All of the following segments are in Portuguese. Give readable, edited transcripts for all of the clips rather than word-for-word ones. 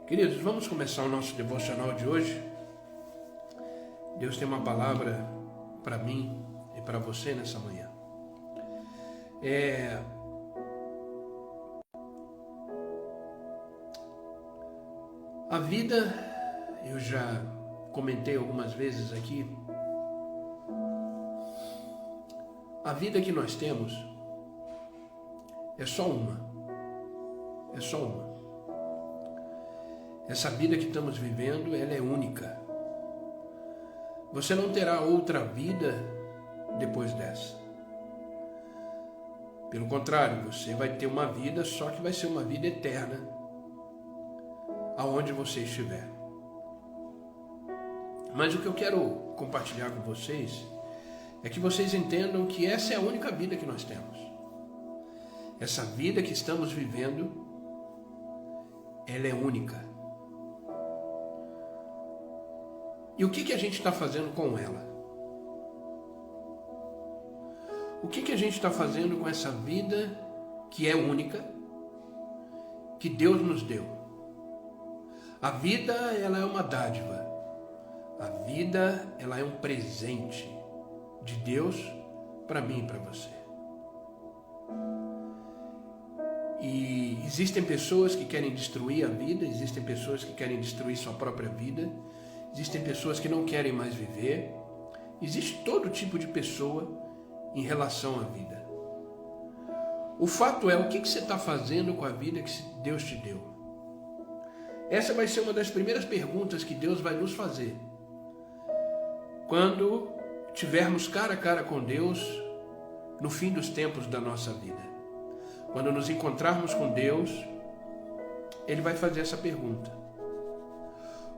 Queridos, vamos começar o nosso devocional de hoje. Deus tem uma palavra para mim e para você nessa manhã. A vida, eu já comentei algumas vezes aqui, a vida que nós temos é só uma. É só uma. Essa vida que estamos vivendo, ela é única. Você não terá outra vida depois dessa. Pelo contrário, você vai ter uma vida, só que vai ser uma vida eterna, aonde você estiver. Mas o que eu quero compartilhar com vocês é que vocês entendam que essa é a única vida que nós temos. Essa vida que estamos vivendo, ela é única. E o que a gente está fazendo com ela? O que a gente está fazendo com essa vida que é única, que Deus nos deu? A vida, ela é uma dádiva. A vida, ela é um presente de Deus para mim e para você. E existem pessoas que querem destruir a vida, existem pessoas que querem destruir sua própria vida, existem pessoas que não querem mais viver, existe todo tipo de pessoa em relação à vida. O fato é, o que você está fazendo com a vida que Deus te deu? Essa vai ser uma das primeiras perguntas que Deus vai nos fazer. Quando tivermos cara a cara com Deus, no fim dos tempos da nossa vida. Quando nos encontrarmos com Deus, Ele vai fazer essa pergunta.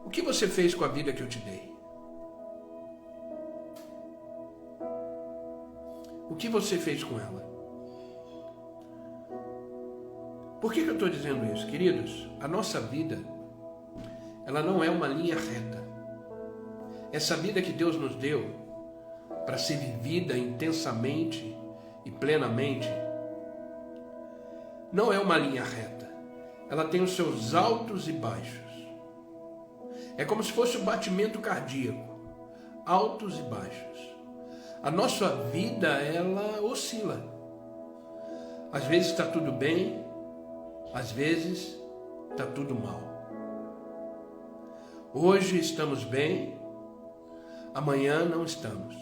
O que você fez com a vida que eu te dei? O que você fez com ela? Por que eu estou dizendo isso? Queridos, a nossa vida, ela não é uma linha reta. Essa vida que Deus nos deu para ser vivida intensamente e plenamente, não é uma linha reta. Ela tem os seus altos e baixos. É como se fosse um batimento cardíaco, altos e baixos. A nossa vida, ela oscila. Às vezes está tudo bem, às vezes está tudo mal. Hoje estamos bem, amanhã não estamos.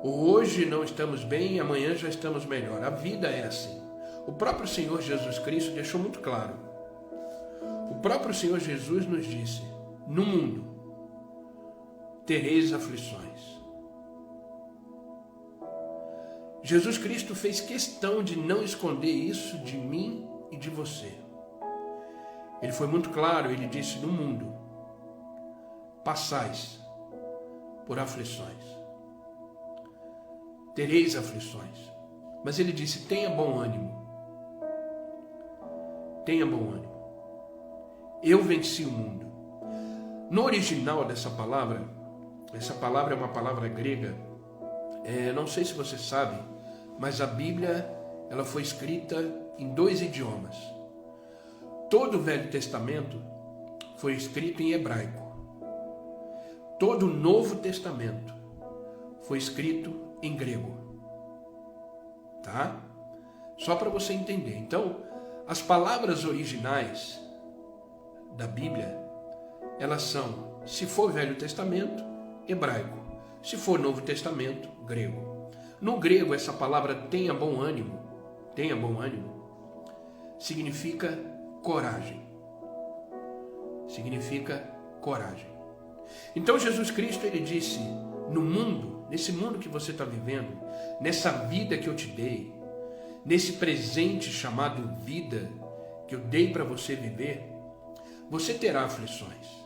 Hoje não estamos bem, amanhã já estamos melhor. A vida é assim. O próprio Senhor Jesus Cristo deixou muito claro. O próprio Senhor Jesus nos disse: no mundo tereis aflições. Jesus Cristo fez questão de não esconder isso de mim e de você. Ele foi muito claro, ele disse: no mundo passais por aflições. Tereis aflições. Mas ele disse: tenha bom ânimo. Tenha bom ânimo. Eu venci o mundo. No original dessa palavra, essa palavra é uma palavra grega. Não sei se você sabe, mas a Bíblia, ela foi escrita em 2 idiomas. Todo o Velho Testamento foi escrito em hebraico. Todo o Novo Testamento foi escrito em grego. Tá? Só para você entender. Então, as palavras originais da Bíblia, elas são, se for Velho Testamento, hebraico. Se for Novo Testamento, grego. No grego, essa palavra tenha bom ânimo, significa coragem. Significa coragem. Então Jesus Cristo, ele disse: no mundo, nesse mundo que você está vivendo, nessa vida que eu te dei, nesse presente chamado vida que eu dei para você viver, você terá aflições.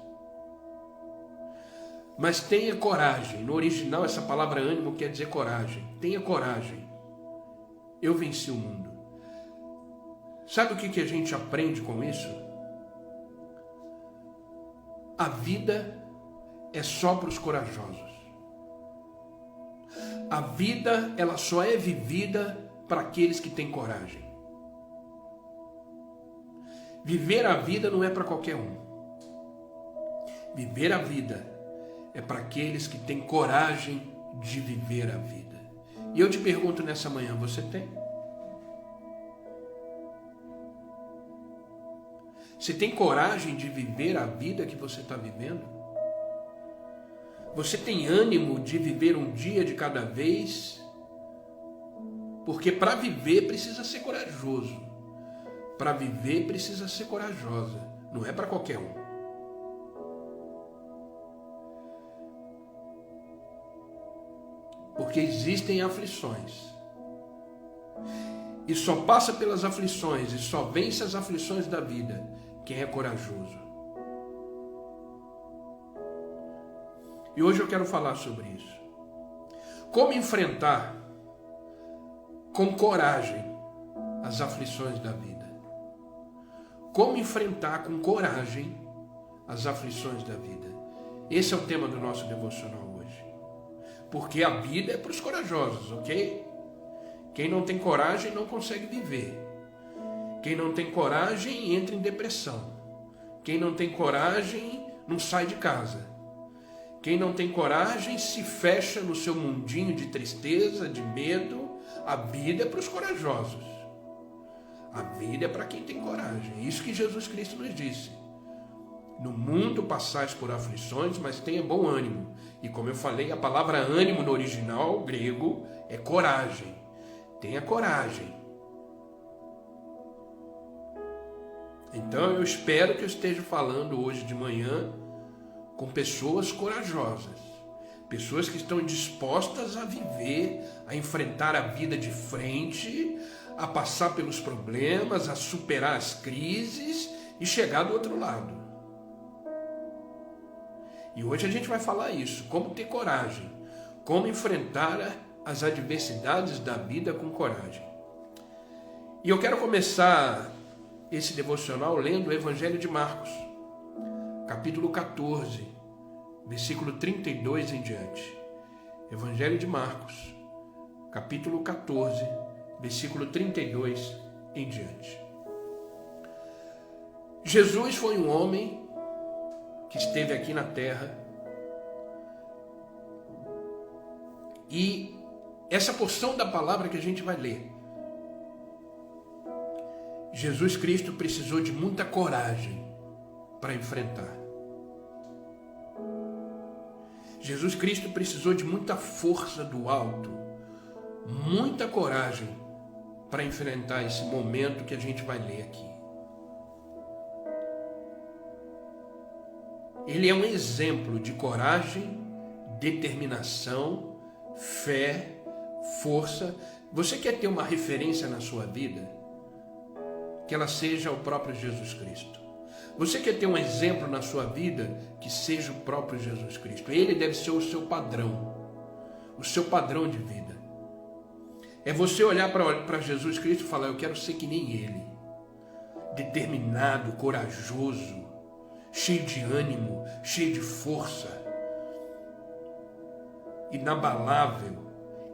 Mas tenha coragem. No original, essa palavra ânimo quer dizer coragem. Tenha coragem. Eu venci o mundo. Sabe o que a gente aprende com isso? A vida é só para os corajosos. A vida, ela só é vivida para aqueles que têm coragem. Viver a vida não é para qualquer um. Viver a vida é para aqueles que têm coragem de viver a vida. E eu te pergunto nessa manhã, você tem? Você tem coragem de viver a vida que você está vivendo? Você tem ânimo de viver um dia de cada vez? Porque para viver precisa ser corajoso. Para viver precisa ser corajosa. Não é para qualquer um. Porque existem aflições. E só passa pelas aflições e só vence as aflições da vida quem é corajoso. E hoje eu quero falar sobre isso. Como enfrentar com coragem as aflições da vida. Como enfrentar com coragem as aflições da vida. Esse é o tema do nosso devocional hoje. Porque a vida é para os corajosos, ok? Quem não tem coragem não consegue viver. Quem não tem coragem entra em depressão. Quem não tem coragem não sai de casa. Quem não tem coragem se fecha no seu mundinho de tristeza, de medo. A vida é para os corajosos. A vida é para quem tem coragem. Isso que Jesus Cristo nos disse. No mundo passais por aflições, mas tenha bom ânimo. E como eu falei, a palavra ânimo no original grego é coragem. Tenha coragem. Então eu espero que eu esteja falando hoje de manhã com pessoas corajosas. Pessoas que estão dispostas a viver, a enfrentar a vida de frente, a passar pelos problemas, a superar as crises e chegar do outro lado. E hoje a gente vai falar isso, como ter coragem, como enfrentar as adversidades da vida com coragem. E eu quero começar esse devocional lendo o Evangelho de Marcos, capítulo 14, versículo 32 em diante. Evangelho de Marcos, capítulo 14, versículo 32 em diante. Jesus foi um homem que esteve aqui na terra e essa porção da palavra que a gente vai ler, Jesus Cristo precisou de muita coragem para enfrentar. Jesus Cristo precisou de muita força do alto, muita coragem para enfrentar esse momento que a gente vai ler aqui. Ele é um exemplo de coragem, determinação, fé, força. Você quer ter uma referência na sua vida? Que ela seja o próprio Jesus Cristo. Você quer ter um exemplo na sua vida que seja o próprio Jesus Cristo? Ele deve ser o seu padrão de vida. É você olhar para Jesus Cristo e falar, eu quero ser que nem Ele. Determinado, corajoso, cheio de ânimo, cheio de força, inabalável.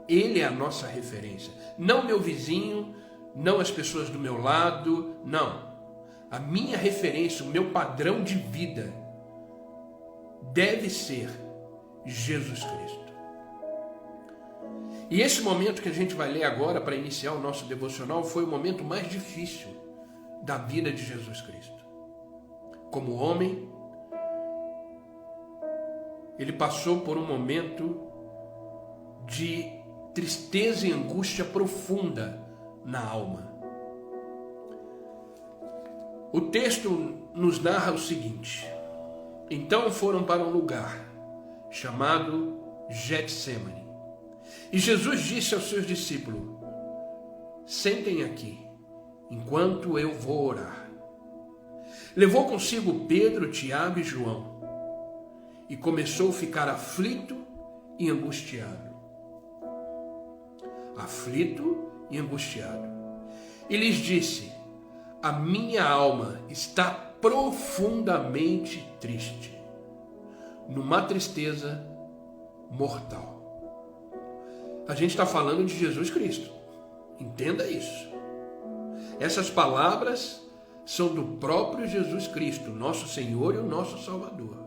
Ele é a nossa referência. Não meu vizinho, não as pessoas do meu lado, não. A minha referência, o meu padrão de vida deve ser Jesus Cristo. E esse momento que a gente vai ler agora para iniciar o nosso devocional foi o momento mais difícil da vida de Jesus Cristo. Como homem, ele passou por um momento de tristeza e angústia profunda na alma. O texto nos narra o seguinte: então foram para um lugar chamado Getsemane. E Jesus disse aos seus discípulos: sentem aqui, enquanto eu vou orar. Levou consigo Pedro, Tiago e João, e começou a ficar aflito e angustiado. Aflito e angustiado. E lhes disse: a minha alma está profundamente triste, numa tristeza mortal. A gente está falando de Jesus Cristo. Entenda isso. Essas palavras são do próprio Jesus Cristo, nosso Senhor e o nosso Salvador.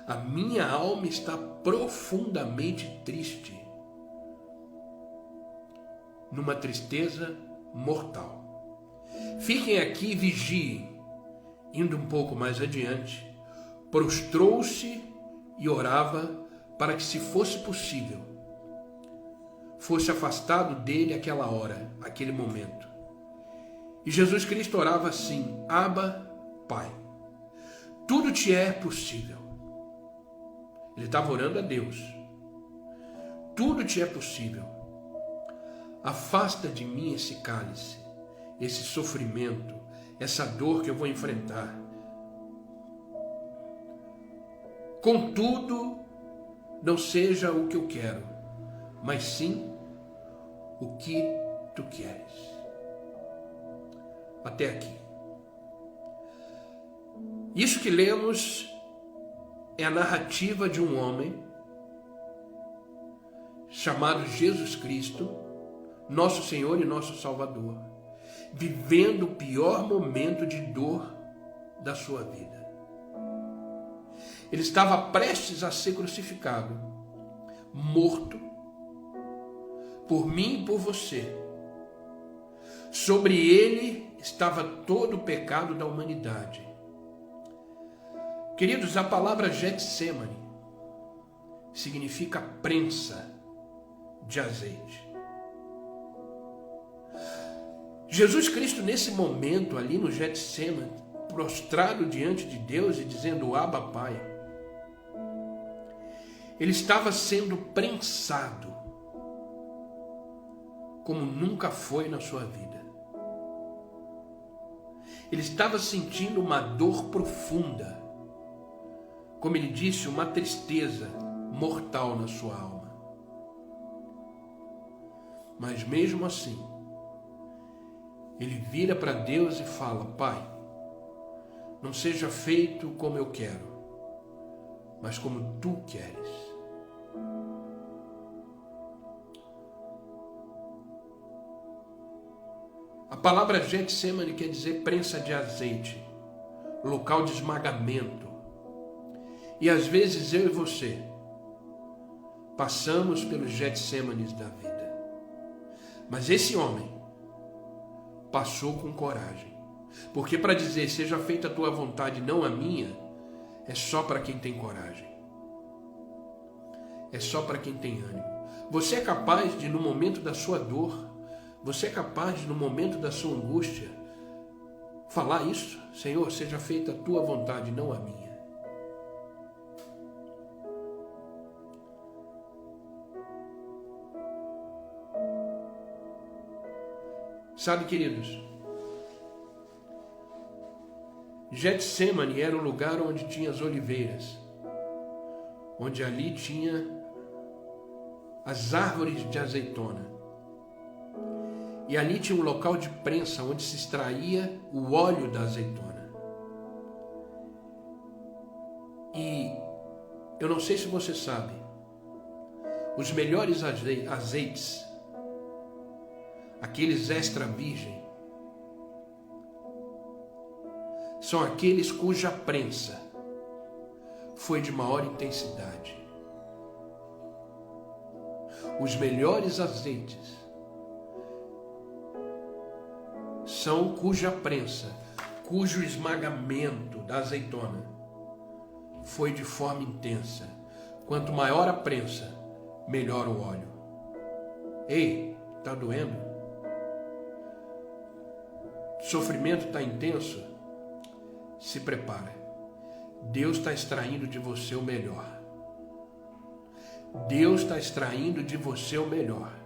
A minha alma está profundamente triste, numa tristeza mortal. Fiquem aqui e vigiem. Indo um pouco mais adiante, prostrou-se e orava para que, se fosse possível, fosse afastado dele aquela hora, aquele momento. E Jesus Cristo orava assim: Abba, Pai, tudo te é possível. Ele estava orando a Deus. Tudo te é possível. Afasta de mim esse cálice, esse sofrimento, essa dor que eu vou enfrentar. Contudo, não seja o que eu quero, mas sim o que tu queres. Até aqui. Isso que lemos é a narrativa de um homem chamado Jesus Cristo, nosso Senhor e nosso Salvador, vivendo o pior momento de dor da sua vida. Ele estava prestes a ser crucificado, morto, por mim e por você. Sobre ele estava todo o pecado da humanidade. Queridos, a palavra Getsemane significa prensa de azeite. Jesus Cristo, nesse momento ali no Getsemane, prostrado diante de Deus e dizendo Abba, Pai, ele estava sendo prensado como nunca foi na sua vida. Ele estava sentindo uma dor profunda, como ele disse, uma tristeza mortal na sua alma. Mas mesmo assim, ele vira para Deus e fala: Pai, não seja feito como eu quero, mas como tu queres. A palavra Getsemane quer dizer prensa de azeite, local de esmagamento. E às vezes eu e você passamos pelos Getsemanes da vida. Mas esse homem passou com coragem. Porque para dizer seja feita a tua vontade, não a minha, é só para quem tem coragem. É só para quem tem ânimo. Você é capaz de, no momento da sua dor, você é capaz de, no momento da sua angústia, falar isso: Senhor, seja feita a tua vontade, não a minha. Sabe, queridos, Getsemane era o lugar onde tinha as oliveiras, onde ali tinha as árvores de azeitona. E ali tinha um local de prensa onde se extraía o óleo da azeitona. E eu não sei se você sabe, os melhores azeites, aqueles extra virgem, são aqueles cuja prensa foi de maior intensidade. Os melhores azeites são cuja prensa, cujo esmagamento da azeitona foi de forma intensa. Quanto maior a prensa, melhor o óleo. Ei, tá doendo? O sofrimento está intenso? Se prepara. Deus está extraindo de você o melhor. Deus está extraindo de você o melhor.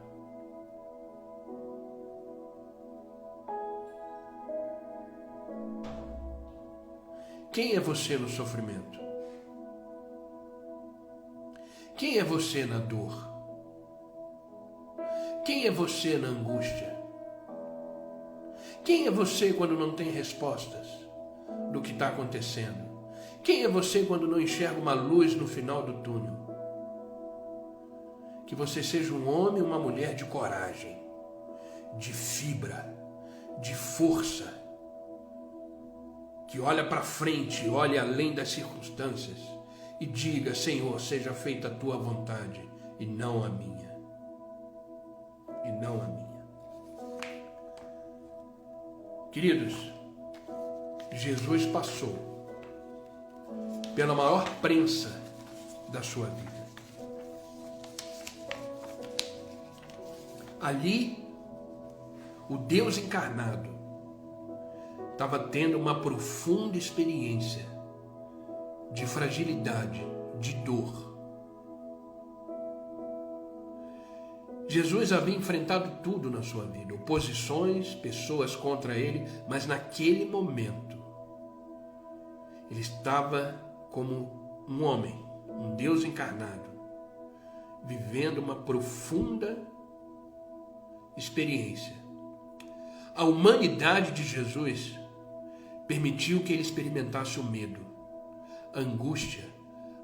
Quem é você no sofrimento? Quem é você na dor? Quem é você na angústia? Quem é você quando não tem respostas do que está acontecendo? Quem é você quando não enxerga uma luz no final do túnel? Que você seja um homem e uma mulher de coragem, de fibra, de força, que olha para frente, olha além das circunstâncias e diga: Senhor, seja feita a tua vontade e não a minha. E não a minha. Queridos, Jesus passou pela maior prensa da sua vida. Ali, o Deus encarnado estava tendo uma profunda experiência de fragilidade, de dor. Jesus havia enfrentado tudo na sua vida, oposições, pessoas contra ele, mas naquele momento ele estava como um homem, um Deus encarnado, vivendo uma profunda experiência. A humanidade de Jesus permitiu que ele experimentasse o medo, a angústia,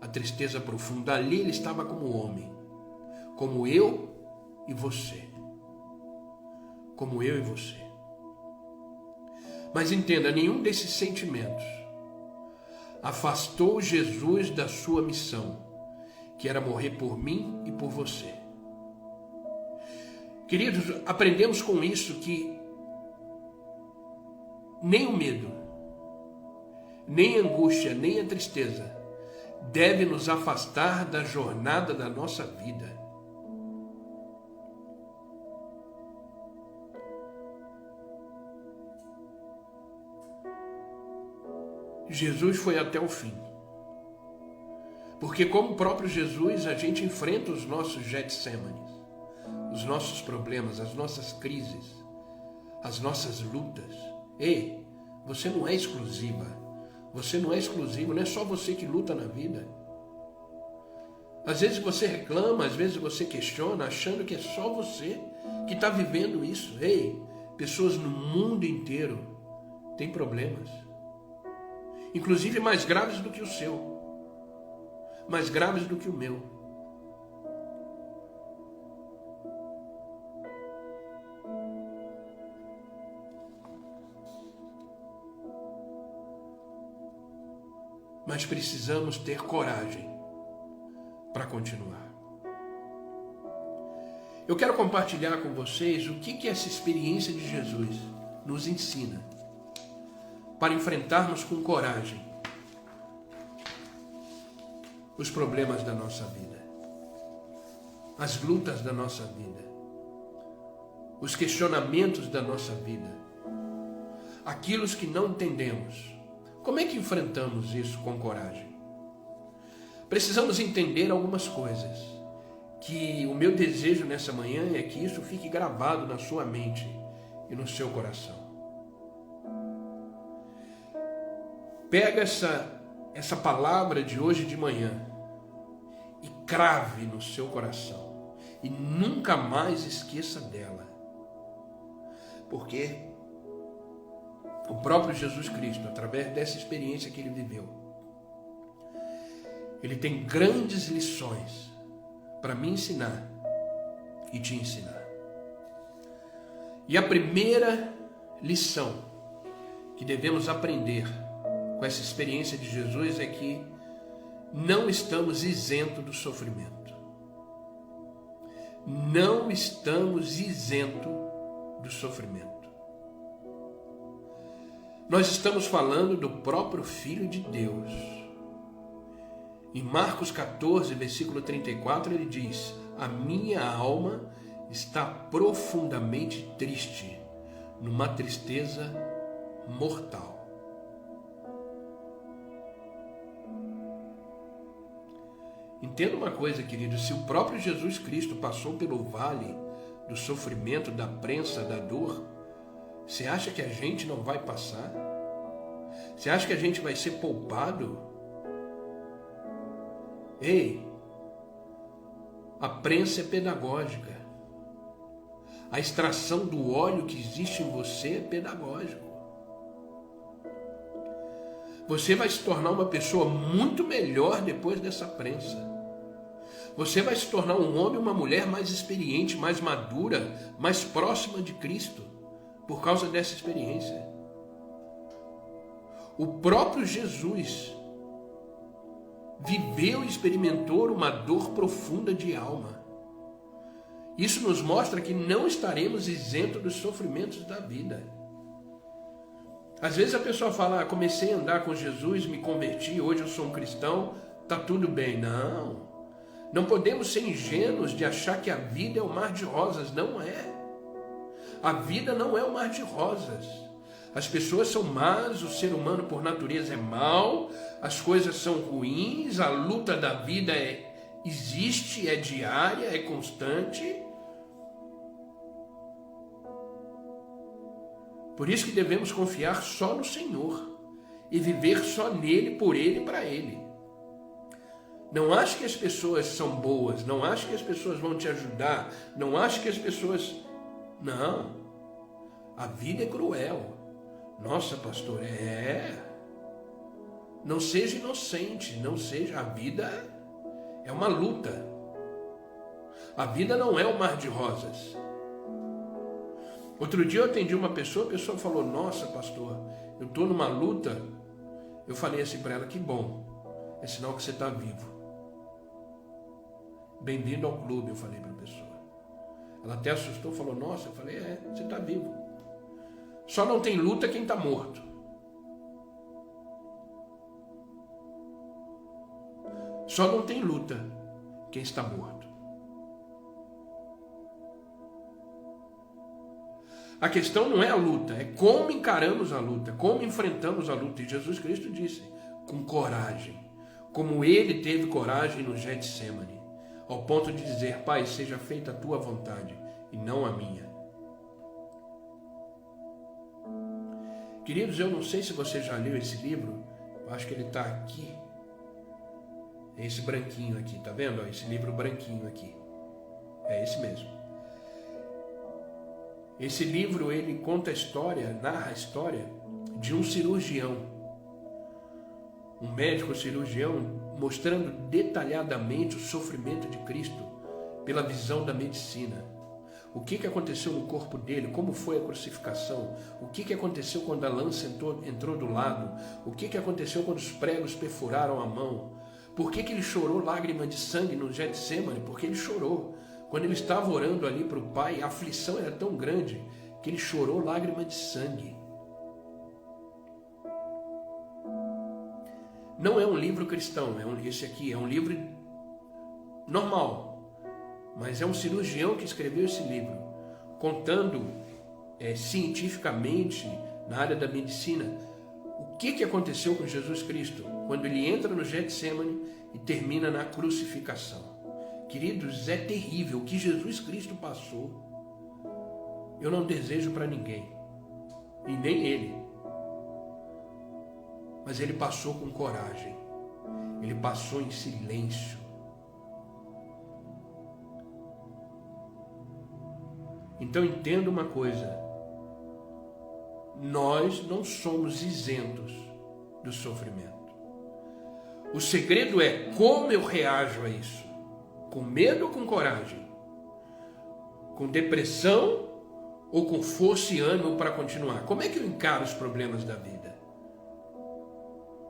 a tristeza profunda. Ali ele estava como homem, como eu e você. Como eu e você. Mas entenda, nenhum desses sentimentos afastou Jesus da sua missão, que era morrer por mim e por você. Queridos, aprendemos com isso que nem o medo, nem a angústia, nem a tristeza deve nos afastar da jornada da nossa vida. Jesus foi até o fim. Porque como o próprio Jesus, a gente enfrenta os nossos Getsêmanes, os nossos problemas, as nossas crises, as nossas lutas. Ei, você não é exclusiva. Você não é exclusivo, não é só você que luta na vida. Às vezes você reclama, às vezes você questiona, achando que é só você que está vivendo isso. Ei, pessoas no mundo inteiro têm problemas. Inclusive mais graves do que o seu. Mais graves do que o meu. Mas precisamos ter coragem para continuar. Eu quero compartilhar com vocês o que essa experiência de Jesus nos ensina para enfrentarmos com coragem os problemas da nossa vida, as lutas da nossa vida, os questionamentos da nossa vida, aquilo que não entendemos. Como é que enfrentamos isso com coragem? Precisamos entender algumas coisas, que o meu desejo nessa manhã é que isso fique gravado na sua mente e no seu coração. Pega essa palavra de hoje de manhã e crave no seu coração e nunca mais esqueça dela. Porque o próprio Jesus Cristo, através dessa experiência que ele viveu, ele tem grandes lições para me ensinar e te ensinar. E a primeira lição que devemos aprender com essa experiência de Jesus é que não estamos isentos do sofrimento. Não estamos isentos do sofrimento. Nós estamos falando do próprio Filho de Deus. Em Marcos 14, versículo 34, ele diz: a minha alma está profundamente triste, numa tristeza mortal. Entenda uma coisa, querido, se o próprio Jesus Cristo passou pelo vale do sofrimento, da prensa, da dor, você acha que a gente não vai passar? Você acha que a gente vai ser poupado? Ei, a prensa é pedagógica. A extração do óleo que existe em você é pedagógico. Você vai se tornar uma pessoa muito melhor depois dessa prensa. Você vai se tornar um homem, uma mulher mais experiente, mais madura, mais próxima de Cristo, por causa dessa experiência. O próprio Jesus viveu e experimentou uma dor profunda de alma. Isso nos mostra que não estaremos isentos dos sofrimentos da vida. Às vezes a pessoa fala, comecei a andar com Jesus, me converti, hoje eu sou um cristão, está tudo bem. Não. Não podemos ser ingênuos de achar que a vida é um mar de rosas. Não é. A vida não é um mar de rosas. As pessoas são más, o ser humano por natureza é mau, as coisas são ruins, a luta da vida existe, é diária, é constante. Por isso que devemos confiar só no Senhor e viver só nele, por ele e para ele. Não ache que as pessoas são boas, não ache que as pessoas vão te ajudar, não ache que as pessoas... Não, a vida é cruel. Nossa, pastor, não seja inocente, não seja, a vida é uma luta. A vida não é um mar de rosas. Outro dia eu atendi uma pessoa, a pessoa falou, nossa, pastor, eu estou numa luta. Eu falei assim para ela, que bom, é sinal que você está vivo. Bem-vindo ao clube, eu falei para a pessoa. Ela até assustou, falou, nossa, eu falei, você está vivo. Só não tem luta quem está morto. Só não tem luta quem está morto. A questão não é a luta, é como encaramos a luta, como enfrentamos a luta. E Jesus Cristo disse, com coragem, como ele teve coragem no Getsemane, ao ponto de dizer, Pai, seja feita a tua vontade e não a minha. Queridos, eu não sei se você já leu esse livro, eu acho que ele está aqui, é esse branquinho aqui, tá vendo? Esse livro branquinho aqui, é esse mesmo. Esse livro, ele conta a história, narra a história de um cirurgião, um médico cirurgião, mostrando detalhadamente o sofrimento de Cristo pela visão da medicina. O que aconteceu no corpo dele, como foi a crucificação, o que aconteceu quando a lança entrou do lado, o que aconteceu quando os pregos perfuraram a mão, por que ele chorou lágrima de sangue no Getsemane, porque ele chorou. Quando ele estava orando ali para o Pai, a aflição era tão grande que ele chorou lágrima de sangue. Não é um livro cristão, esse aqui é um livro normal. Mas é um cirurgião que escreveu esse livro, contando cientificamente, na área da medicina, o que aconteceu com Jesus Cristo, quando ele entra no Getsemane e termina na crucificação. Queridos, é terrível o que Jesus Cristo passou. Eu não desejo para ninguém, e nem ele. Mas ele passou com coragem, ele passou em silêncio. Então entenda uma coisa, nós não somos isentos do sofrimento. O segredo é como eu reajo a isso, com medo ou com coragem, com depressão ou com força e ânimo para continuar. Como é que eu encaro os problemas da vida?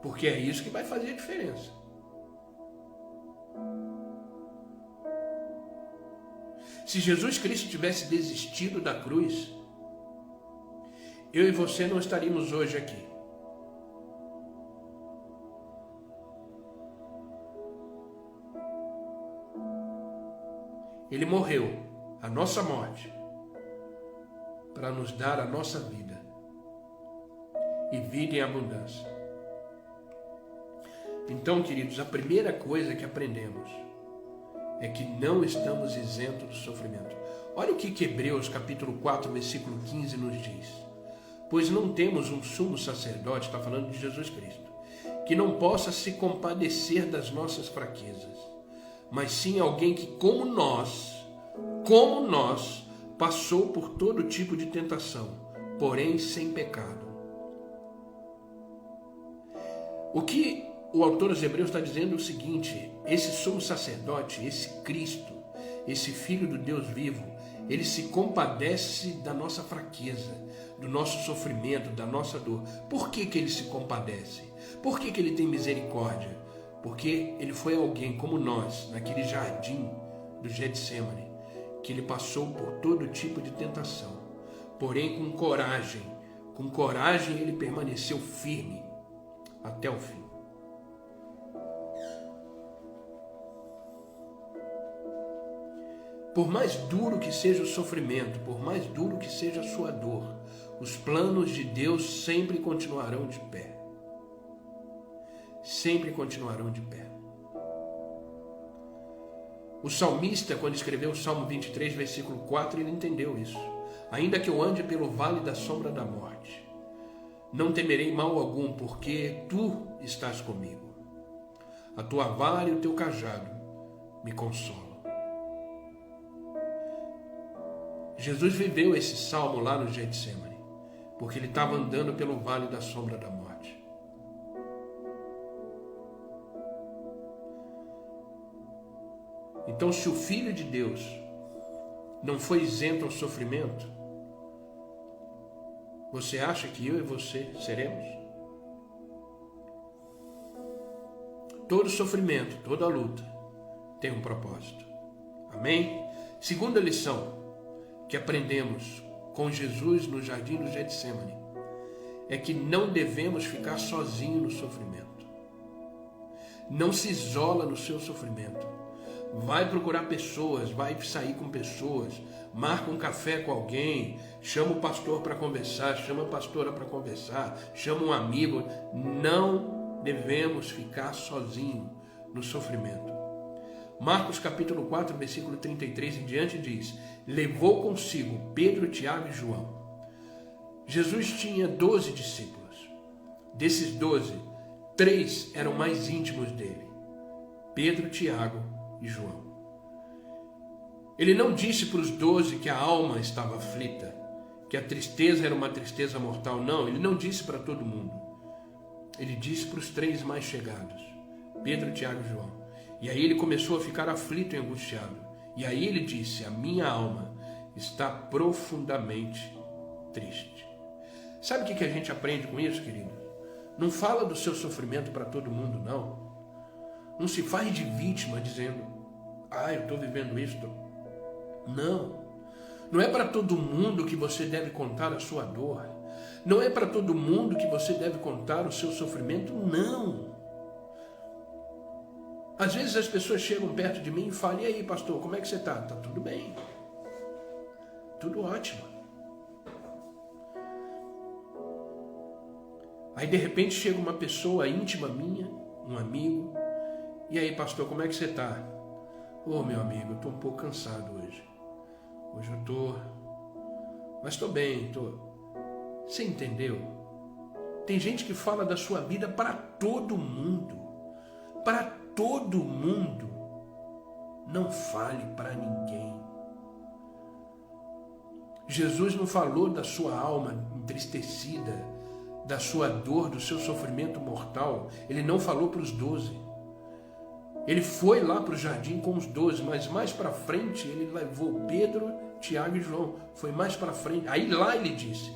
Porque é isso que vai fazer a diferença. Se Jesus Cristo tivesse desistido da cruz, eu e você não estaríamos hoje aqui. Ele morreu, a nossa morte, para nos dar a nossa vida, e vida em abundância. Então, queridos, a primeira coisa que aprendemos é que não estamos isentos do sofrimento. Olha o que Hebreus capítulo 4, versículo 15 nos diz. Pois não temos um sumo sacerdote, está falando de Jesus Cristo, que não possa se compadecer das nossas fraquezas, mas sim alguém que, como nós, passou por todo tipo de tentação, porém sem pecado. O que o autor dos Hebreus está dizendo é o seguinte: esse sumo sacerdote, esse Cristo, esse Filho do Deus vivo, Ele se compadece da nossa fraqueza, do nosso sofrimento, da nossa dor. Por que que ele se compadece? Por que que ele tem misericórdia? Porque ele foi alguém como nós, naquele jardim do Getsemane, que ele passou por todo tipo de tentação. Porém, com coragem ele permaneceu firme até o fim. Por mais duro que seja o sofrimento, por mais duro que seja a sua dor, os planos de Deus sempre continuarão de pé. Sempre continuarão de pé. O salmista, quando escreveu o Salmo 23, versículo 4, ele entendeu isso. Ainda que eu ande pelo vale da sombra da morte, não temerei mal algum, porque tu estás comigo. A tua vara e o teu cajado me consolam. Jesus viveu esse salmo lá no Getsemane, porque ele estava andando pelo vale da sombra da morte. Então, se o Filho de Deus não foi isento ao sofrimento, você acha que eu e você seremos? Todo sofrimento, toda luta tem um propósito. Amém? Segunda lição que aprendemos com Jesus no jardim do Getsemane é que não devemos ficar sozinhos no sofrimento. Não se isola no seu sofrimento. Vai procurar pessoas, vai sair com pessoas, marca um café com alguém, chama o pastor para conversar, chama a pastora para conversar, chama um amigo. Não devemos ficar sozinhos no sofrimento. Marcos capítulo 4, versículo 33 em diante diz: levou consigo Pedro, Tiago e João. Jesus tinha 12 discípulos. Desses 12, 3 eram mais íntimos dele: Pedro, Tiago e João. Ele não disse para os 12 que a alma estava aflita, que a tristeza era uma tristeza mortal. Não, ele não disse para todo mundo. Ele disse para os 3 mais chegados: Pedro, Tiago e João. E aí ele começou a ficar aflito e angustiado. E aí ele disse: a minha alma está profundamente triste. Sabe o que a gente aprende com isso, querido? Não fala do seu sofrimento para todo mundo, não. Não se faz de vítima dizendo: eu estou vivendo isso. Não. Não é para todo mundo que você deve contar a sua dor. Não é para todo mundo que você deve contar o seu sofrimento, não. Às vezes as pessoas chegam perto de mim e falam: e aí, pastor, como é que você está? Está tudo bem. Tudo ótimo. Aí de repente chega uma pessoa íntima minha, um amigo: e aí, pastor, como é que você está? Meu amigo, eu estou um pouco cansado hoje. Hoje eu estou... mas estou bem, estou... Você entendeu? Tem gente que fala da sua vida para todo mundo. Para todo mundo. Não fale para ninguém. Jesus não falou da sua alma entristecida, da sua dor, do seu sofrimento mortal. Ele não falou para os 12. Ele foi lá para o jardim com os 12, mas mais para frente ele levou Pedro, Tiago e João. Foi mais para frente. Aí lá ele disse: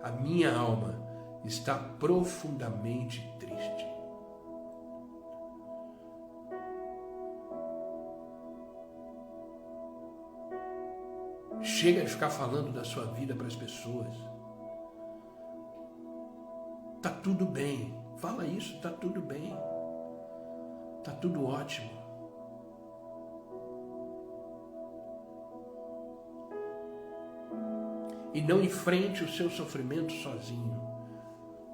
a minha alma está profundamente triste. Chega a ficar falando da sua vida para as pessoas. Tá tudo bem. Fala isso, tá tudo bem. Tá tudo ótimo. E não enfrente o seu sofrimento sozinho.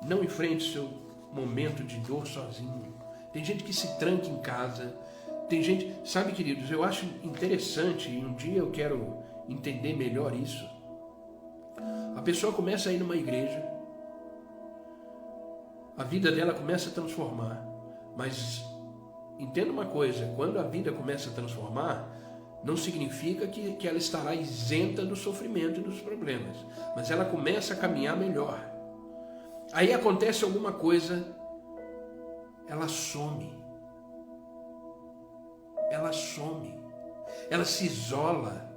Não enfrente o seu momento de dor sozinho. Tem gente que se tranca em casa. Tem gente... Sabe, queridos, eu acho interessante, e um dia eu quero entender melhor isso. A pessoa começa a ir numa igreja, a vida dela começa a transformar, mas entenda uma coisa: quando a vida começa a transformar, não significa que ela estará isenta do sofrimento e dos problemas, mas ela começa a caminhar melhor. Aí acontece alguma coisa, ela some, ela se isola,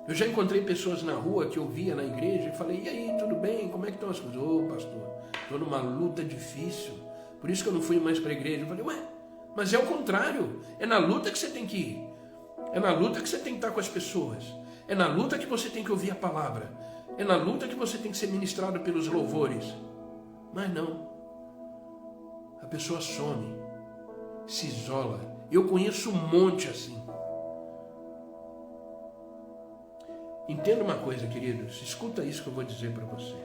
Eu já encontrei pessoas na rua que eu via na igreja e falei, e aí, tudo bem? Como é que estão as coisas? Ô, pastor, estou numa luta difícil, por isso que eu não fui mais para a igreja. Eu falei, ué, mas é o contrário, é na luta que você tem que ir, é na luta que você tem que estar com as pessoas, é na luta que você tem que ouvir a palavra, é na luta que você tem que ser ministrado pelos louvores. Mas não, a pessoa some, se isola. Eu conheço um monte assim. Entenda uma coisa, queridos, escuta isso que eu vou dizer para você.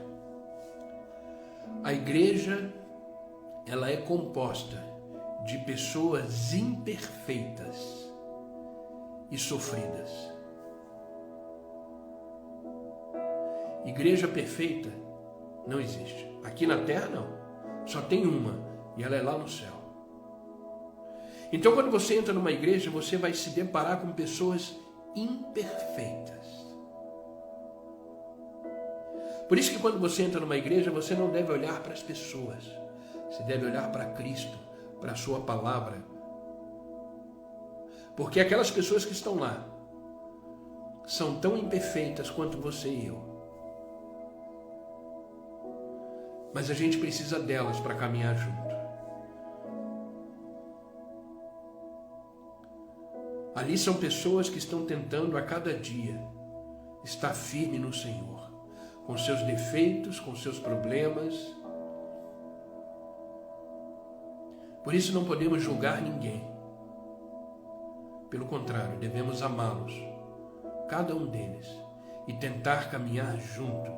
A igreja, ela é composta de pessoas imperfeitas e sofridas. Igreja perfeita não existe. Aqui na terra não. Só tem uma, e ela é lá no céu. Então, quando você entra numa igreja, você vai se deparar com pessoas imperfeitas. Por isso que quando você entra numa igreja, você não deve olhar para as pessoas. Você deve olhar para Cristo, para a sua palavra. Porque aquelas pessoas que estão lá são tão imperfeitas quanto você e eu. Mas a gente precisa delas para caminhar junto. Ali são pessoas que estão tentando a cada dia estar firme no Senhor, com seus defeitos, com seus problemas. Por isso não podemos julgar ninguém. Pelo contrário, devemos amá-los, cada um deles, e tentar caminhar junto.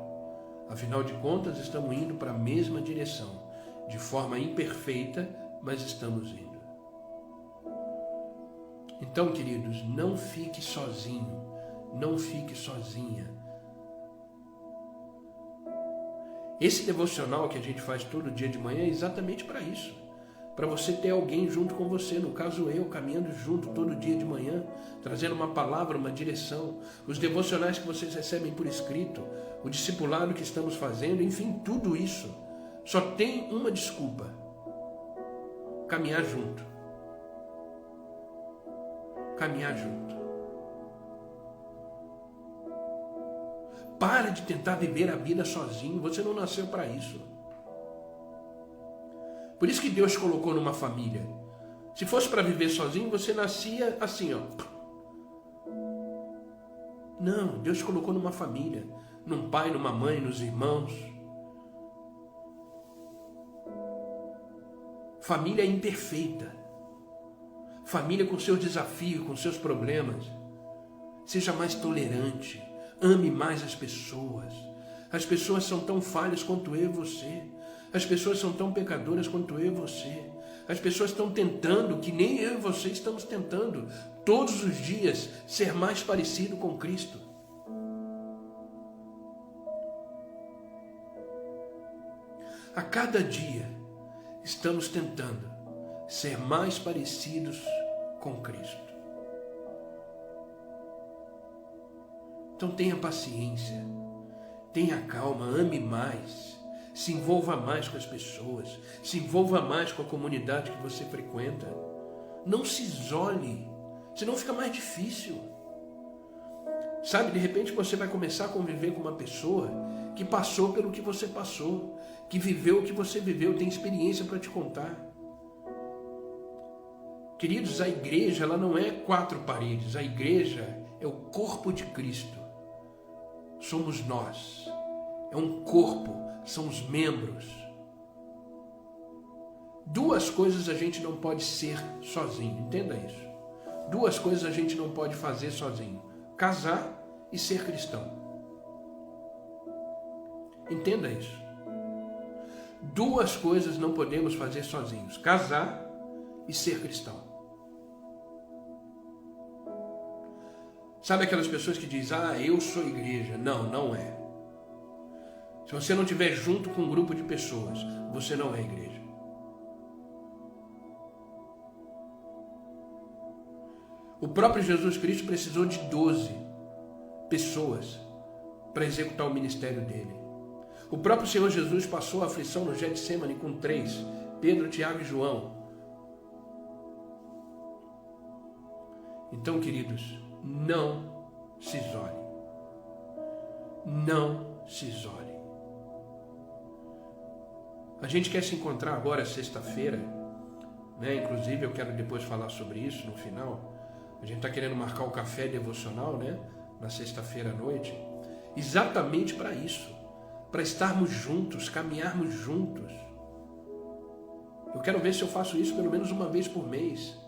Afinal de contas, estamos indo para a mesma direção, de forma imperfeita, mas estamos indo. Então, queridos, não fique sozinho, não fique sozinha. Esse devocional que a gente faz todo dia de manhã é exatamente para isso. Para você ter alguém junto com você, no caso eu, caminhando junto todo dia de manhã, trazendo uma palavra, uma direção, os devocionais que vocês recebem por escrito, o discipulado que estamos fazendo, enfim, tudo isso só tem uma desculpa: caminhar junto. Caminhar junto. Para de tentar viver a vida sozinho, você não nasceu para isso. Por isso que Deus colocou numa família. Se fosse para viver sozinho, você nascia assim, ó. Não, Deus colocou numa família, num pai, numa mãe, nos irmãos. Família imperfeita. Família com seus desafios, com seus problemas. Seja mais tolerante. Ame mais as pessoas. As pessoas são tão falhas quanto eu e você. As pessoas são tão pecadoras quanto eu e você. As pessoas estão tentando, que nem eu e você estamos tentando, todos os dias, ser mais parecido com Cristo. A cada dia, estamos tentando ser mais parecidos com Cristo. Então tenha paciência, tenha calma, ame mais, se envolva mais com as pessoas, se envolva mais com a comunidade que você frequenta. Não se isole, senão fica mais difícil. Sabe, de repente você vai começar a conviver com uma pessoa que passou pelo que você passou, que viveu o que você viveu, tem experiência para te contar. Queridos, a igreja ela não é 4 paredes, a igreja é o corpo de Cristo. Somos nós, é um corpo, são os membros. 2 coisas a gente não pode ser sozinho, entenda isso. 2 coisas a gente não pode fazer sozinho: casar e ser cristão. Entenda isso. 2 coisas não podemos fazer sozinhos: casar e ser cristão. Sabe aquelas pessoas que dizem, eu sou igreja? Não, não é. Se você não estiver junto com um grupo de pessoas, você não é igreja. O próprio Jesus Cristo precisou de 12 pessoas para executar o ministério dele. O próprio Senhor Jesus passou a aflição no Getsemane com 3, Pedro, Tiago e João. Então, queridos, não se isole. Não se isole. A gente quer se encontrar agora sexta-feira, né? Inclusive eu quero depois falar sobre isso no final. A gente está querendo marcar o café devocional, né? Na sexta-feira à noite, exatamente para isso, para estarmos juntos, caminharmos juntos. Eu quero ver se eu faço isso pelo menos uma vez por mês,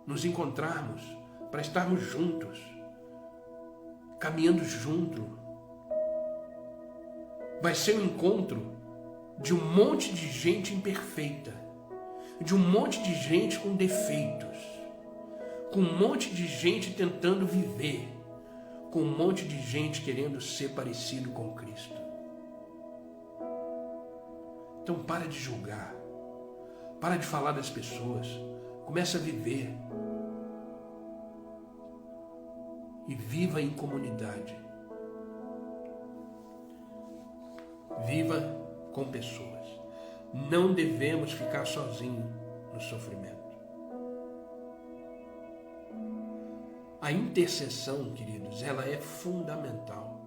nos encontrarmos, para estarmos juntos, caminhando junto. Vai ser um encontro de um monte de gente imperfeita, de um monte de gente com defeitos, com um monte de gente tentando viver, com um monte de gente querendo ser parecido com Cristo. Então para de julgar, para de falar das pessoas, começa a viver e viva em comunidade. Viva com pessoas. Não devemos ficar sozinhos no sofrimento. A intercessão, queridos, ela é fundamental.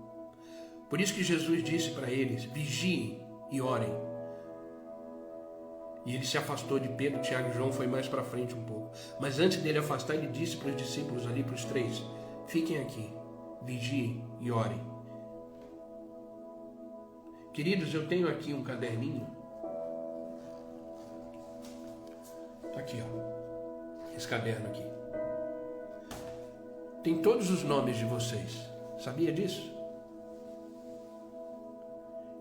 Por isso que Jesus disse para eles: vigiem e orem. E ele se afastou de Pedro, Tiago e João, foi mais para frente um pouco. Mas antes dele afastar, ele disse para os discípulos ali, para os três: fiquem aqui, vigiem e orem. Queridos, eu tenho aqui um caderninho. Está aqui, ó. Esse caderno aqui. Tem todos os nomes de vocês. Sabia disso?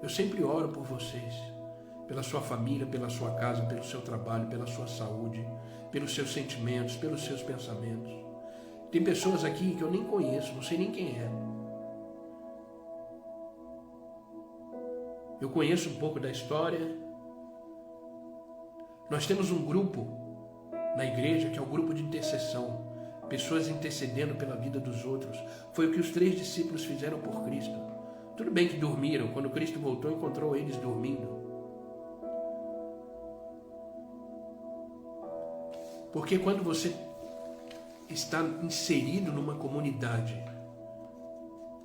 Eu sempre oro por vocês. Pela sua família, pela sua casa, pelo seu trabalho, pela sua saúde, pelos seus sentimentos, pelos seus pensamentos. Tem pessoas aqui que eu nem conheço, não sei nem quem é. Eu conheço um pouco da história. Nós temos um grupo na igreja que é o grupo de intercessão. Pessoas intercedendo pela vida dos outros. Foi o que os 3 discípulos fizeram por Cristo. Tudo bem que dormiram. Quando Cristo voltou, encontrou eles dormindo. Porque quando você está inserido numa comunidade,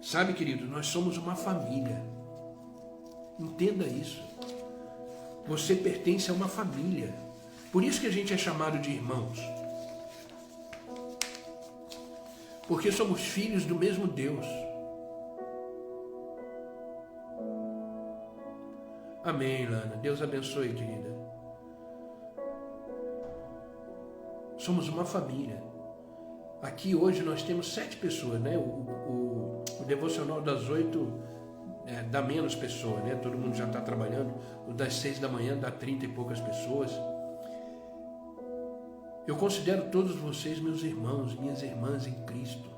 sabe, querido, nós somos uma família. Entenda isso. Você pertence a uma família. Por isso que a gente é chamado de irmãos. Porque somos filhos do mesmo Deus. Amém, Lana. Deus abençoe, querida. Somos uma família. Aqui hoje nós temos 7 pessoas, né? O devocional das 8 dá menos pessoas, né? Todo mundo já está trabalhando. O das 6 da manhã dá 30 e poucas pessoas. Eu considero todos vocês meus irmãos, minhas irmãs em Cristo.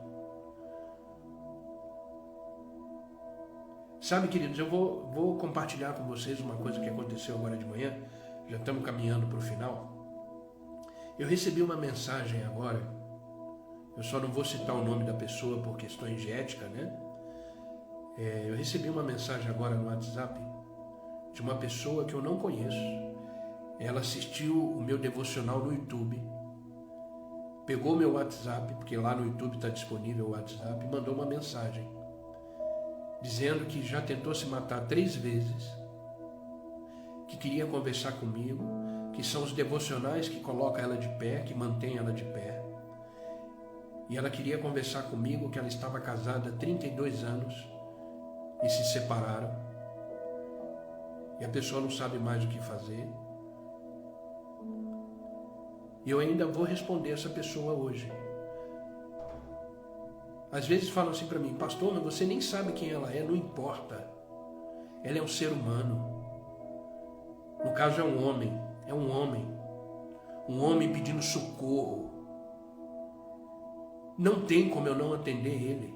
Sabe, queridos, eu vou compartilhar com vocês uma coisa que aconteceu agora de manhã. Já estamos caminhando para o final. Eu recebi uma mensagem agora. Eu só não vou citar o nome da pessoa por questões de ética, né? Eu recebi uma mensagem agora no WhatsApp de uma pessoa que eu não conheço. Ela assistiu o meu devocional no YouTube. Pegou meu WhatsApp, porque lá no YouTube está disponível o WhatsApp, e mandou uma mensagem dizendo que já tentou se matar 3 vezes, que queria conversar comigo, que são os devocionais que colocam ela de pé, que mantêm ela de pé. E ela queria conversar comigo, que ela estava casada há 32 anos e se separaram. E a pessoa não sabe mais o que fazer. E eu ainda vou responder essa pessoa hoje. Às vezes falam assim para mim: pastor, mas você nem sabe quem ela é. Não importa. Ela é um ser humano. No caso é um homem. É um homem. Um homem pedindo socorro. Não tem como eu não atender ele.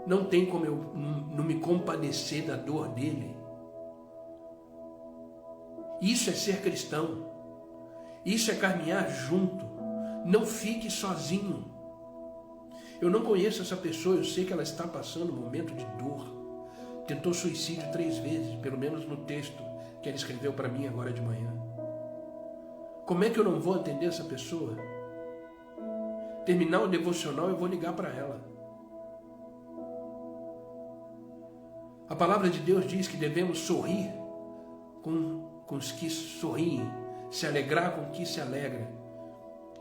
Não tem como eu não me compadecer da dor dele. Isso é ser cristão. Isso é caminhar junto. Não fique sozinho. Eu não conheço essa pessoa, eu sei que ela está passando um momento de dor. Tentou suicídio 3 vezes, pelo menos no texto que ela escreveu para mim agora de manhã. Como é que eu não vou atender essa pessoa? Terminar o devocional, eu vou ligar para ela. A palavra de Deus diz que devemos sorrir com os que sorriem, se alegrar com os que se alegram,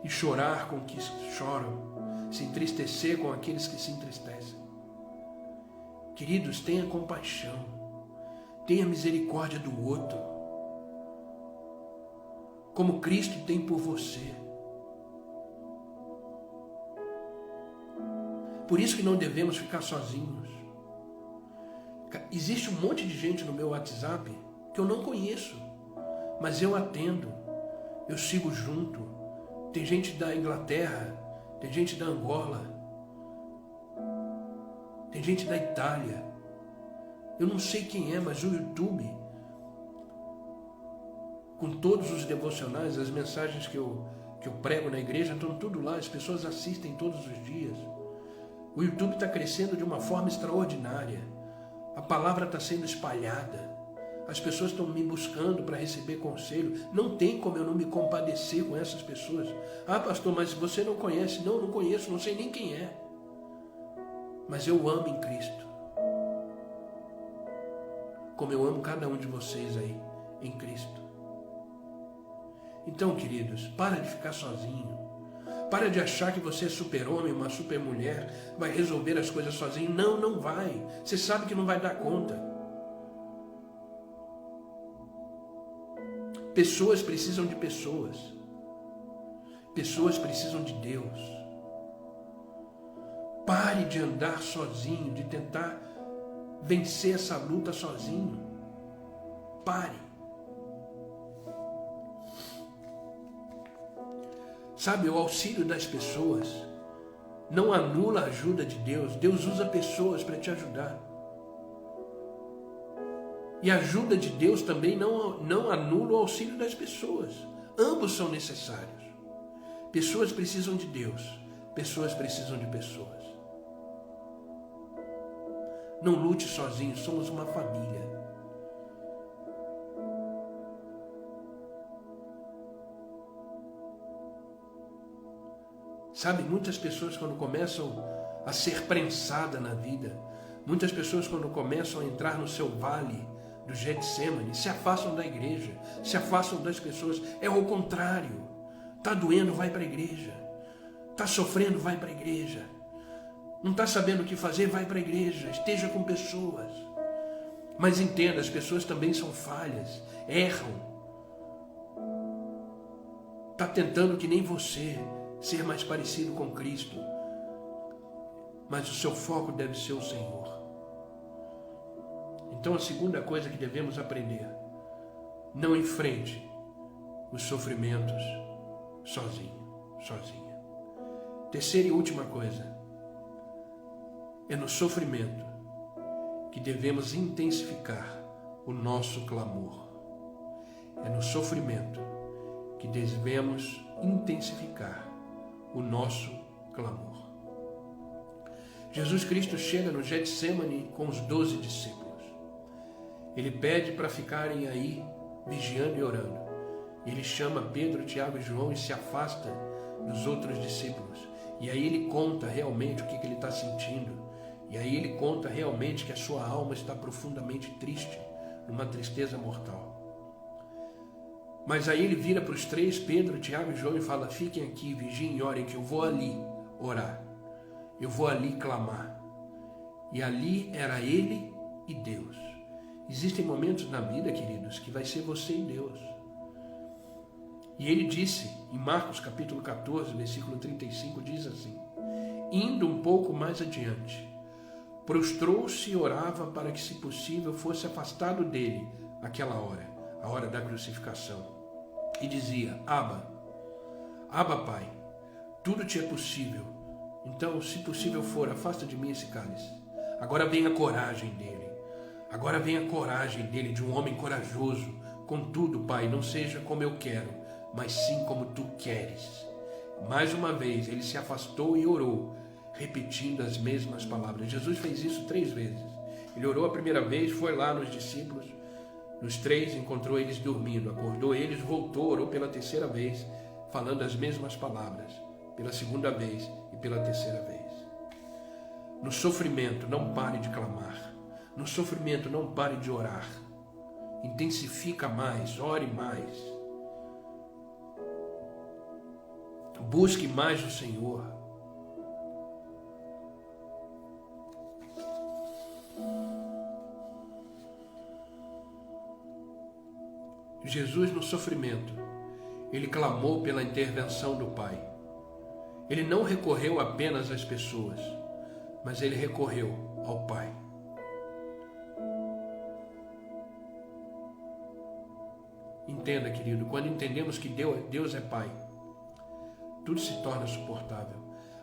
e chorar com os que choram, se entristecer com aqueles que se entristecem. Queridos, tenha compaixão, tenha misericórdia do outro, como Cristo tem por você. Por isso que não devemos ficar sozinhos. Existe um monte de gente no meu WhatsApp que eu não conheço, mas eu atendo, eu sigo junto. Tem gente da Inglaterra, tem gente da Angola, tem gente da Itália. Eu não sei quem é, mas o YouTube, com todos os devocionais, as mensagens que eu prego na igreja, estão tudo lá, as pessoas assistem todos os dias. O YouTube está crescendo de uma forma extraordinária. A palavra está sendo espalhada. As pessoas estão me buscando para receber conselho. Não tem como eu não me compadecer com essas pessoas. Ah, pastor, mas você não conhece. Não, não conheço, não sei nem quem é. Mas eu amo em Cristo. Como eu amo cada um de vocês aí, em Cristo. Então, queridos, para de ficar sozinho. Para de achar que você é super-homem, uma super-mulher, vai resolver as coisas sozinho. Não, não vai. Você sabe que não vai dar conta. Pessoas precisam de pessoas. Pessoas precisam de Deus. Pare de andar sozinho, de tentar vencer essa luta sozinho. Pare. Sabe, o auxílio das pessoas não anula a ajuda de Deus. Deus usa pessoas para te ajudar. E a ajuda de Deus também não anula o auxílio das pessoas. Ambos são necessários. Pessoas precisam de Deus. Pessoas precisam de pessoas. Não lute sozinho, somos uma família. Sabe, muitas pessoas quando começam a ser prensadas na vida, muitas pessoas quando começam a entrar no seu vale do Getsemane, se afastam da igreja, se afastam das pessoas. É o contrário. Está doendo, vai para a igreja. Está sofrendo, vai para a igreja. Não está sabendo o que fazer, vai para a igreja. Esteja com pessoas. Mas entenda, as pessoas também são falhas, erram. Está tentando que nem você ser mais parecido com Cristo, mas o seu foco deve ser o Senhor. Então a segunda coisa que devemos aprender: não enfrente os sofrimentos sozinha. Terceira e última coisa: é no sofrimento que devemos intensificar o nosso clamor. É no sofrimento que devemos intensificar o nosso clamor. Jesus Cristo chega no Getsemane com os 12 discípulos. Ele pede para ficarem aí vigiando e orando. Ele chama Pedro, Tiago e João e se afasta dos outros discípulos. E aí ele conta realmente o que ele está sentindo. E aí ele conta realmente que a sua alma está profundamente triste, numa tristeza mortal. Mas aí ele vira para os três, Pedro, Tiago e João, e fala: fiquem aqui, vigiem e orem, que eu vou ali orar. Eu vou ali clamar. E ali era ele e Deus. Existem momentos na vida, queridos, que vai ser você e Deus. E ele disse, em Marcos capítulo 14, versículo 35, diz assim: indo um pouco mais adiante, prostrou-se e orava para que, se possível, fosse afastado dele aquela hora, a hora da crucificação. E dizia: Abba, Pai, tudo te é possível. Então, se possível for, afasta de mim esse cálice. Agora vem a coragem dele. Agora vem a coragem dele, de um homem corajoso. Contudo, Pai, não seja como eu quero, mas sim como tu queres. Mais uma vez, ele se afastou e orou, repetindo as mesmas palavras. Jesus fez isso 3 vezes. Ele orou a primeira vez, foi lá nos discípulos. Nos 3, encontrou eles dormindo, acordou eles, voltou, orou pela 3ª vez, falando as mesmas palavras, pela 2ª vez e pela 3ª vez. No sofrimento, não pare de clamar. No sofrimento, não pare de orar. Intensifica mais, ore mais. Busque mais o Senhor. Jesus, no sofrimento, ele clamou pela intervenção do Pai. Ele não recorreu apenas às pessoas, mas ele recorreu ao Pai. Entenda, querido, quando entendemos que Deus é Pai, tudo se torna suportável.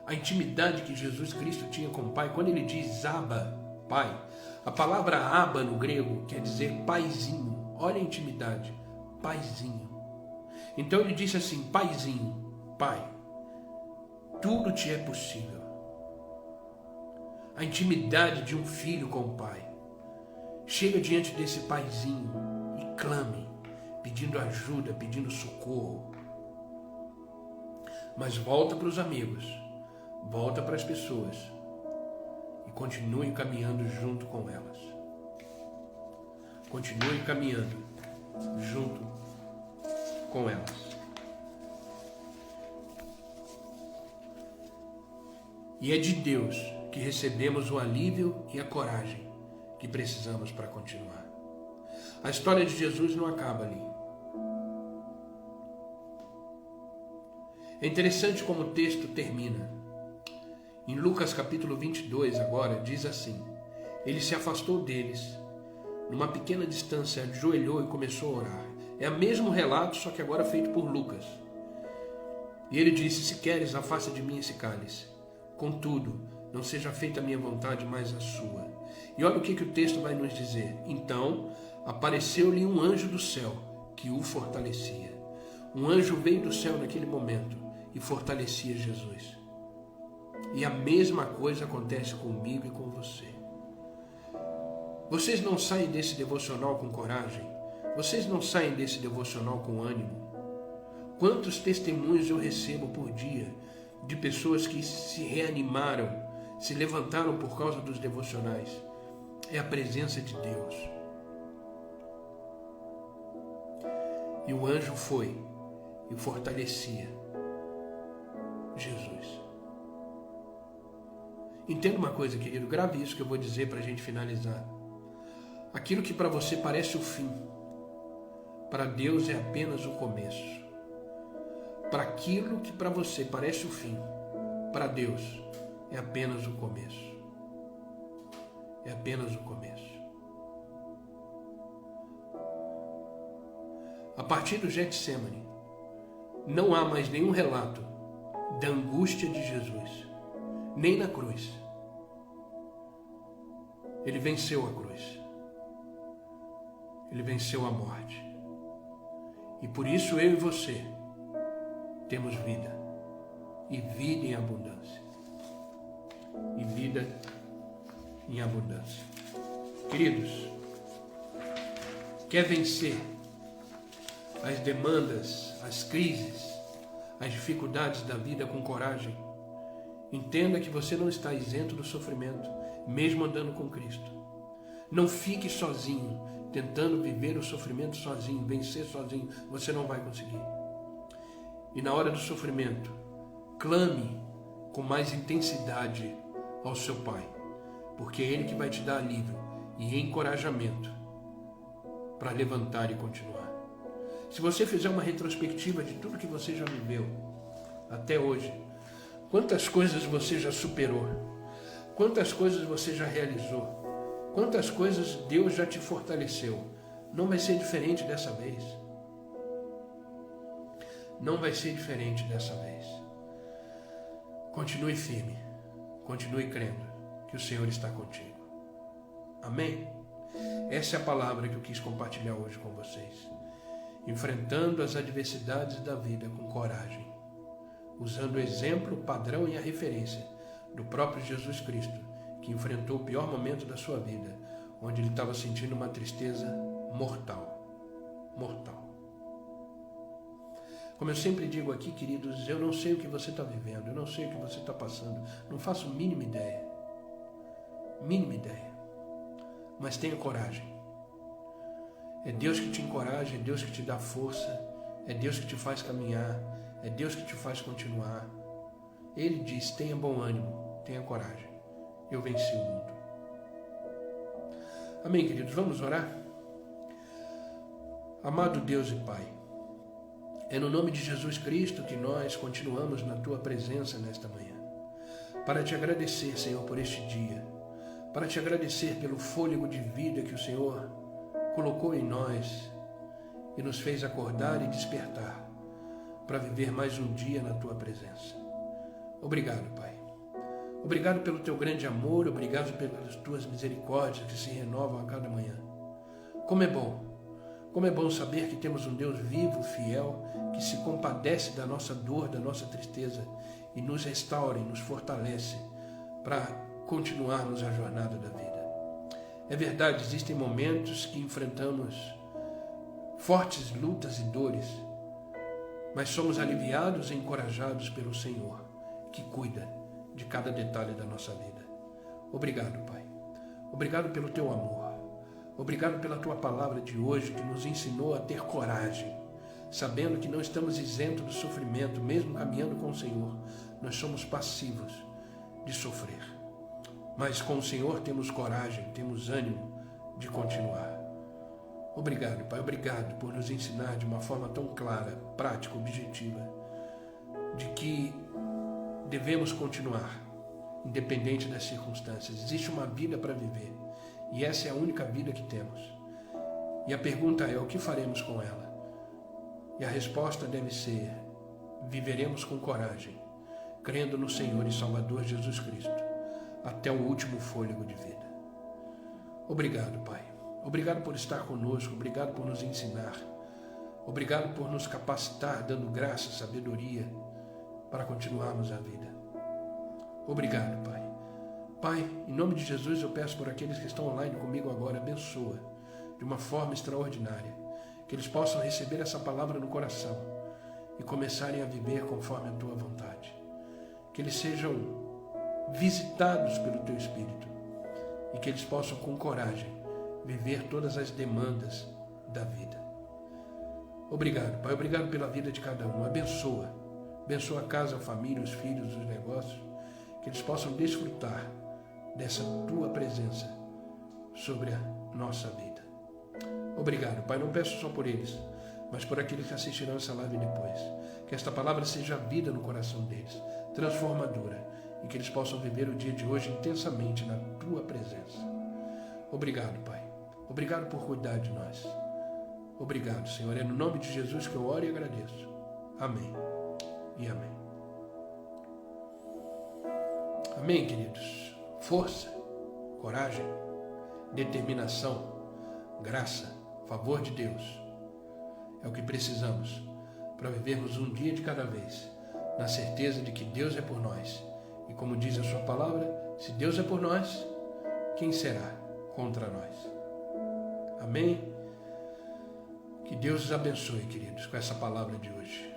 A intimidade que Jesus Cristo tinha com o Pai, quando ele diz Abba, Pai, a palavra Abba no grego quer dizer paizinho. Olha a intimidade, paizinho. Então ele disse assim, paizinho, Pai, tudo te é possível. A intimidade de um filho com o Pai. Chega diante desse paizinho e clame, pedindo ajuda, pedindo socorro. Mas volta para os amigos, volta para as pessoas e continue caminhando junto com elas. Continue caminhando junto com elas. E é de Deus que recebemos o alívio e a coragem que precisamos para continuar. A história de Jesus não acaba ali. É interessante como o texto termina. Em Lucas capítulo 22 agora, diz assim, ele se afastou deles, numa pequena distância, ajoelhou e começou a orar. É o mesmo relato, só que agora feito por Lucas. E ele disse, se queres, afasta de mim esse cálice. Contudo, não seja feita a minha vontade, mas a sua. E olha o que o texto vai nos dizer. Então, apareceu-lhe um anjo do céu, que o fortalecia. Um anjo veio do céu naquele momento e fortalecia Jesus. E a mesma coisa acontece comigo e com você. Vocês não saem desse devocional com coragem? Vocês não saem desse devocional com ânimo? Quantos testemunhos eu recebo por dia de pessoas que se reanimaram, se levantaram por causa dos devocionais? É a presença de Deus. E o anjo foi e fortalecia Jesus. Entenda uma coisa, querido, grave isso que eu vou dizer para a gente finalizar. Aquilo que para você parece o fim, para Deus é apenas o começo. Para aquilo que para você parece o fim, para Deus é apenas o começo. É apenas o começo. A partir do Getsemane, não há mais nenhum relato da angústia de Jesus, nem na cruz. Ele venceu a cruz. Ele venceu a morte. E por isso eu e você temos vida. E vida em abundância. E vida em abundância. Queridos, quer vencer as demandas, as crises, as dificuldades da vida com coragem? Entenda que você não está isento do sofrimento, mesmo andando com Cristo. Não fique sozinho, tentando viver o sofrimento sozinho, vencer sozinho. Você não vai conseguir. E na hora do sofrimento, clame com mais intensidade ao seu Pai, porque é Ele que vai te dar alívio e encorajamento para levantar e continuar. Se você fizer uma retrospectiva de tudo que você já viveu até hoje, quantas coisas você já superou, quantas coisas você já realizou, quantas coisas Deus já te fortaleceu, não vai ser diferente dessa vez. Não vai ser diferente dessa vez. Continue firme, continue crendo que o Senhor está contigo. Amém? Essa é a palavra que eu quis compartilhar hoje com vocês. Enfrentando as adversidades da vida com coragem, usando o exemplo, o padrão e a referência do próprio Jesus Cristo, que enfrentou o pior momento da sua vida, onde ele estava sentindo uma tristeza mortal. Mortal. Como eu sempre digo aqui, queridos, eu não sei o que você está vivendo, eu não sei o que você está passando, não faço a mínima ideia. Mínima ideia. mas tenha coragem. É Deus que te encoraja, é Deus que te dá força, é Deus que te faz caminhar, é Deus que te faz continuar. Ele diz: tenha bom ânimo, tenha coragem. Eu venci o mundo. Amém, queridos? Vamos orar? Amado Deus e Pai, é no nome de Jesus Cristo que nós continuamos na Tua presença nesta manhã, para te agradecer, Senhor, por este dia, para te agradecer pelo fôlego de vida que o Senhor colocou em nós e nos fez acordar e despertar para viver mais um dia na Tua presença. Obrigado, Pai. Obrigado pelo Teu grande amor, obrigado pelas Tuas misericórdias que se renovam a cada manhã. Como é bom saber que temos um Deus vivo, fiel, que se compadece da nossa dor, da nossa tristeza e nos restaura e nos fortalece para continuarmos a jornada da vida. É verdade, existem momentos que enfrentamos fortes lutas e dores, mas somos aliviados e encorajados pelo Senhor, que cuida de cada detalhe da nossa vida. Obrigado, Pai. Obrigado pelo Teu amor. Obrigado pela Tua palavra de hoje, que nos ensinou a ter coragem, sabendo que não estamos isentos do sofrimento, mesmo caminhando com o Senhor. Nós somos passivos de sofrer. Mas com o Senhor temos coragem, temos ânimo de continuar. Obrigado, Pai. Obrigado por nos ensinar de uma forma tão clara, prática, objetiva, de que devemos continuar, independente das circunstâncias. Existe uma vida para viver e essa é a única vida que temos. E a pergunta é: o que faremos com ela? E a resposta deve ser: viveremos com coragem, crendo no Senhor e Salvador Jesus Cristo, até o último fôlego de vida. Obrigado, Pai. Obrigado por estar conosco, obrigado por nos ensinar, obrigado por nos capacitar, dando graça, sabedoria, para continuarmos a vida. Obrigado, Pai. Pai, em nome de Jesus eu peço por aqueles que estão online comigo agora, abençoa de uma forma extraordinária, que eles possam receber essa palavra no coração e começarem a viver conforme a Tua vontade. Que eles sejam visitados pelo Teu Espírito e que eles possam com coragem viver todas as demandas da vida. Obrigado, Pai. Obrigado pela vida de cada um. Abençoa a casa, a família, os filhos, os negócios, que eles possam desfrutar dessa Tua presença sobre a nossa vida. Obrigado, Pai. Não peço só por eles, mas por aqueles que assistirão essa live depois. Que esta palavra seja vida no coração deles, transformadora, e que eles possam viver o dia de hoje intensamente na Tua presença. Obrigado, Pai. Obrigado por cuidar de nós. Obrigado, Senhor. É no nome de Jesus que eu oro e agradeço. Amém e amém. Amém, queridos. Força, coragem, determinação, graça, favor de Deus é o que precisamos para vivermos um dia de cada vez, na certeza de que Deus é por nós. E como diz a Sua palavra, se Deus é por nós, quem será contra nós? Amém? Que Deus os abençoe, queridos, com essa palavra de hoje.